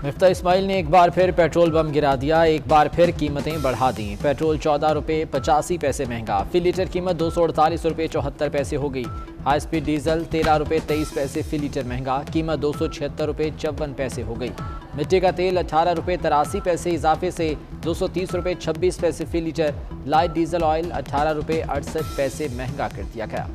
मिफ्ता इस्माइल ने एक बार फिर पेट्रोल बम गिरा दिया। एक बार फिर कीमतें बढ़ा दी। पेट्रोल 14 रुपये 85 पैसे महंगा। फी लीटर कीमत 248 रुपये 74 पैसे हो गई। हाई स्पीड डीजल 13 रुपये 23 पैसे फी लीटर महंगा। कीमत 276 रुपये 54 पैसे हो गई। मिट्टी का तेल 18 रुपये 83 पैसे इजाफे से 230 रुपये 26 पैसे फी लीटर। लाइट डीजल ऑयल 18 रुपये 68 पैसे महंगा कर दिया गया।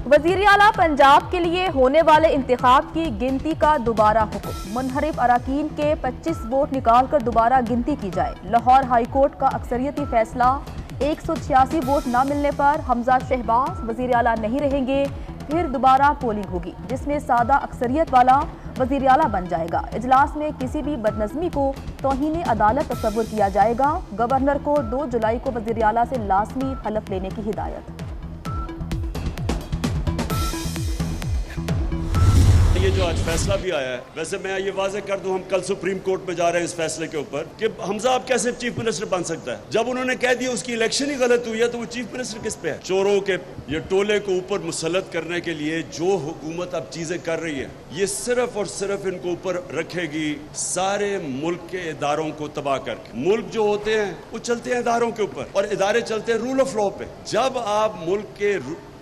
वज़ीर आला पंजाब के लिए होने वाले इंतखाब की गिनती का दोबारा हुक्म। मुनहरिफ अराकीन के 25 वोट निकाल कर दोबारा गिनती की जाए। लाहौर हाई कोर्ट का अक्सरियती फैसला। 186 वोट न मिलने पर हमजा शहबाज वज़ीर आला नहीं रहेंगे। फिर दोबारा पोलिंग होगी जिसमें सादा अक्सरियत वाला वज़ीर आला बन जाएगा। इजलास में किसी भी बदनज़मी को तौहीन अदालत तस्वुर किया जाएगा। गवर्नर को 2 जुलाई को वज़ीर आला से लाज़मी हलफ लेने की हिदायत। ये जो आज फैसला भी आया है, वैसे मैं ये वाज़ेह कर दूं, हम कल सुप्रीम कोर्ट में जा रहे हैं इस फैसले के ऊपर कि हमजा अब कैसे चीफ मिनिस्टर बन सकता है। जब उन्होंने कह दिया उसकी इलेक्शन ही गलत हुई है तो वो चीफ मिनिस्टर किस पे है। चोरों के ये टोले को ऊपर मुसल्लत करने के लिए जो हुकूमत अब चीजें कर रही है, ये सिर्फ और सिर्फ इनको ऊपर रखेगी सारे मुल्क के इदारों को तबाह करके। मुल्क जो होते हैं वो चलते हैं इदारों के ऊपर और इदारे चलते हैं रूल ऑफ लॉ पे। जब आप मुल्क के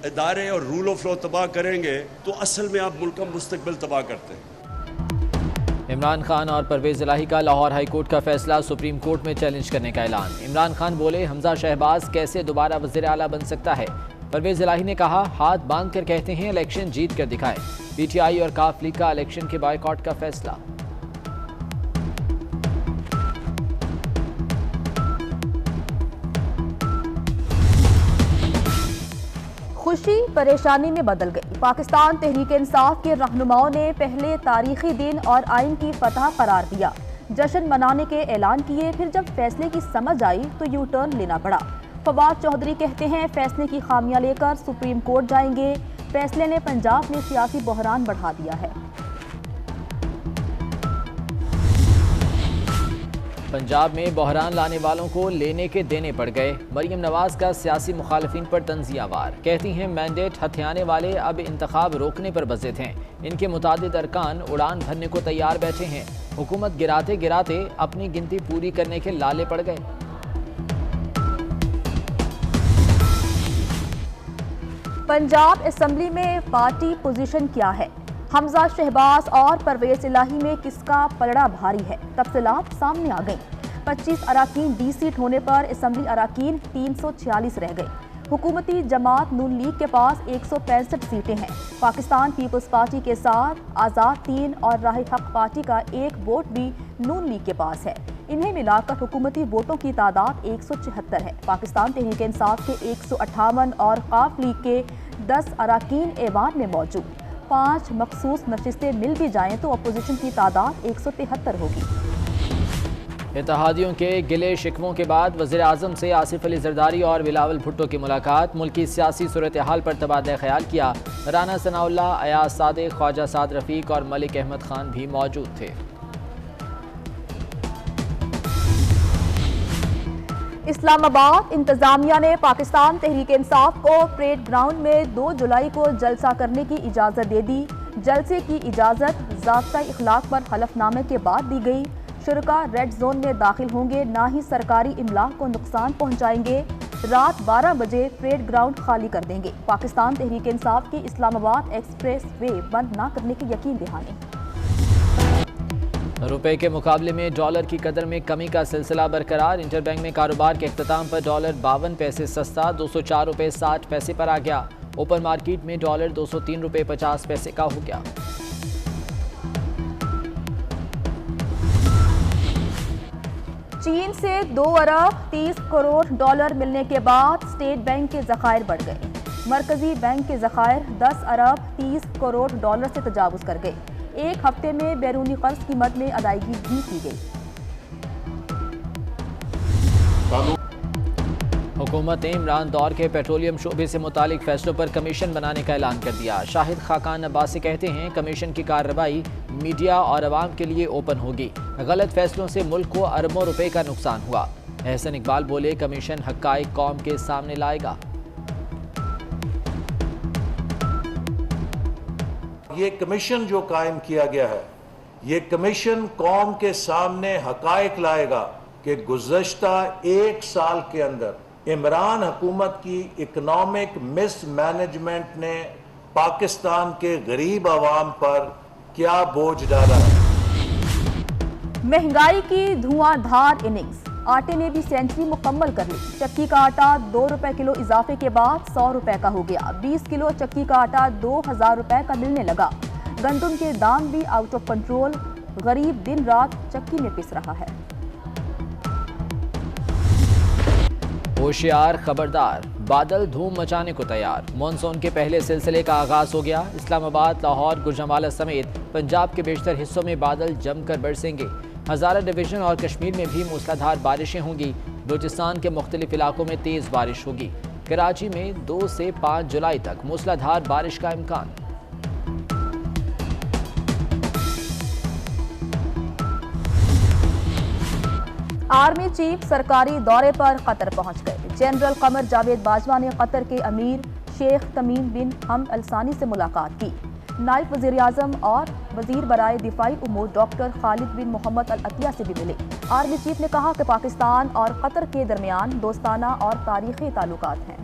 इदारे और रूल ऑफ लॉ तबाह करेंगे तो असल में आप मुल्क का मुस्तकबिल तबाह करते हैं। इमरान खान और परवेज इलाही का लाहौर हाई कोर्ट का फैसला सुप्रीम कोर्ट में चैलेंज करने का ऐलान। इमरान खान बोले हमजा शहबाज कैसे दोबारा वज़ीर आला बन सकता है। परवेज इलाही ने कहा हाथ बांध कर कहते हैं इलेक्शन जीत कर दिखाएं। पीटीआई और काफ लीग का इलेक्शन के बायकॉट का फैसला। खुशी परेशानी में बदल गई। पाकिस्तान तहरीक इंसाफ के रहनुमाओं ने पहले तारीखी दिन और आइन की फतह करार दिया, जश्न मनाने के ऐलान किए। फिर जब फैसले की समझ आई तो यू टर्न लेना पड़ा। फवाद चौधरी कहते हैं फैसले की खामियां लेकर सुप्रीम कोर्ट जाएंगे। फैसले ने पंजाब में सियासी बहरान बढ़ा दिया है। पंजाब में बहरान लाने वालों को लेने के देने पड़ गए। मरीम नवाज का सियासी मुखालिफिन पर तंजिया वार। कहती हैं मैंडेट हथियाने वाले अब इंतखाब रोकने पर बज़िद हैं। इनके मुतादिद अरकान उड़ान भरने को तैयार बैठे हैं। हुकूमत गिराते गिराते अपनी गिनती पूरी करने के लाले पड़ गए। पंजाब असम्बली में पार्टी पोजीशन क्या है। हमजा शहबाज और परवेज इलाही में किसका पलड़ा भारी है। तफसीलात सामने आ गई। 25 अराकीन डी सीट होने पर असम्बली अराकीन 346 रह गए। हुकूमती जमात नून लीग के पास 165 सीटें हैं। पाकिस्तान पीपल्स पार्टी के साथ आज़ाद 3 और राह हक पार्टी का 1 वोट भी नून लीग के पास है। इन्हें मिलाकर हुकूमती वोटों की तादाद 174 है। पाकिस्तान तहरीक इंसाफ के 158 और काफ लीग के 10 अराकीन ऐवान में मौजूद। 5 मखसूस नशिस्तें मिल भी जाएं तो अपोजिशन की तादाद 173 होगी। इत्तेहादियों के गिले शिकवों के बाद वज़ीर आज़म से आसिफ अली जरदारी और बिलावल भुट्टो की मुलाकात। मुल्की सियासी सूरत हाल पर तबादला ख्याल किया। राना सनाउल्लाह, अयाज सादिक, ख्वाजा साद रफ़ीक और मलिक अहमद खान भी मौजूद थे। इस्लामाबाद इंतजामिया ने पाकिस्तान तहरीक इंसाफ को परेड ग्राउंड में 2 जुलाई को जलसा करने की इजाज़त दे दी। जलसे की इजाज़त ज़ाब्ता इखलाक पर हलफनामे के बाद दी गई। शुरका रेड जोन में दाखिल होंगे, ना ही सरकारी इमलाक को नुकसान पहुँचाएंगे। रात 12 बजे परेड ग्राउंड खाली कर देंगे। पाकिस्तान तहरीक इंसाफ की इस्लामाबाद एक्सप्रेस वे बंद न करने की यकीन दहानी। रुपए के मुकाबले में डॉलर की कदर में कमी का सिलसिला बरकरार। इंटरबैंक में कारोबार के अख्ताम पर डॉलर 52 पैसे सस्ता 204 रुपये 60 पैसे पर आ गया। ओपन मार्केट में डॉलर 203 रुपये 50 पैसे का हो गया। चीन से 2 अरब 30 करोड़ डॉलर मिलने के बाद स्टेट बैंक के ज़खायर बढ़ गए। मरकजी बैंक के ज़खायर 10 अरब 30 करोड़ डॉलर से तजावुज़ कर गए। एक हफ्ते में बैरूनी कर्ज की मद में अदायगी भी की गई। हुकूमत ने इमरान दौर के पेट्रोलियम शोबे से मुतालिक फैसलों पर कमीशन बनाने का ऐलान कर दिया। शाहिद खाकान अब्बासी कहते हैं कमीशन की कार्रवाई मीडिया और अवाम के लिए ओपन होगी। गलत फैसलों से मुल्क को अरबों रुपए का नुकसान हुआ। एहसन इकबाल बोले कमीशन हक़ाइक़ कौम के सामने लाएगा। ये कमीशन जो कायम किया गया है, ये कमीशन कौम के सामने हकायक लाएगा कि गुज़श्ता 1 साल के अंदर इमरान हुकूमत की इकोनॉमिक मिसमैनेजमेंट ने पाकिस्तान के गरीब आवाम पर क्या बोझ डाला है। महंगाई की धुआंधार इनिंग्स, आटे ने भी सेंचुरी मुकम्मल कर ली। चक्की का आटा 2 रुपए किलो इजाफे के बाद 100 रुपए का हो गया। 20 किलो चक्की का आटा 2000 रुपए का मिलने लगा। गंदम के दाम भी आउट ऑफ कंट्रोल, गरीब दिन रात चक्की में पिस रहा है। होशियार खबरदार, बादल धूम मचाने को तैयार। मॉनसून के पहले सिलसिले का आगाज हो गया। इस्लामाबाद, लाहौर, गुजरांवाला समेत पंजाब के बेशतर हिस्सों में बादल जमकर बरसेंगे। हज़ारा डिवीजन और कश्मीर में भी मूसलाधार बारिशें होंगी। बलूचिस्तान के मुख्तलिफ इलाकों में तेज बारिश होगी। कराची में 2 से 5 जुलाई तक मूसलाधार बारिश का इम्कान। आर्मी चीफ सरकारी दौरे पर कतर पहुंच गए। जनरल कमर जावेद बाजवा ने कतर के अमीर शेख तमीम बिन हमद अल सानी से मुलाकात की। नायब वज़ीर आज़म और वज़ीर बराए दिफाई उमूर डॉक्टर खालिद बिन मोहम्मद अल अतिया से भी मिले। आर्मी चीफ ने कहा कि पाकिस्तान और कतर के दरमियान दोस्ताना और तारीखी ताल्लुकात हैं।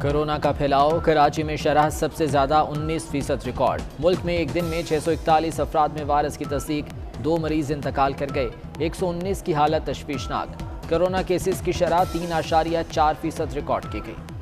कोरोना का फैलाव, कराची में शरह सबसे ज़्यादा 19% रिकॉर्ड। मुल्क में एक दिन में 641 अफराद में वायरस की तस्दीक, 2 मरीज इंतकाल कर गए। 119 की हालत तशवीशनाक। कोरोना केसेस की शरह 3.4% रिकॉर्ड की गई।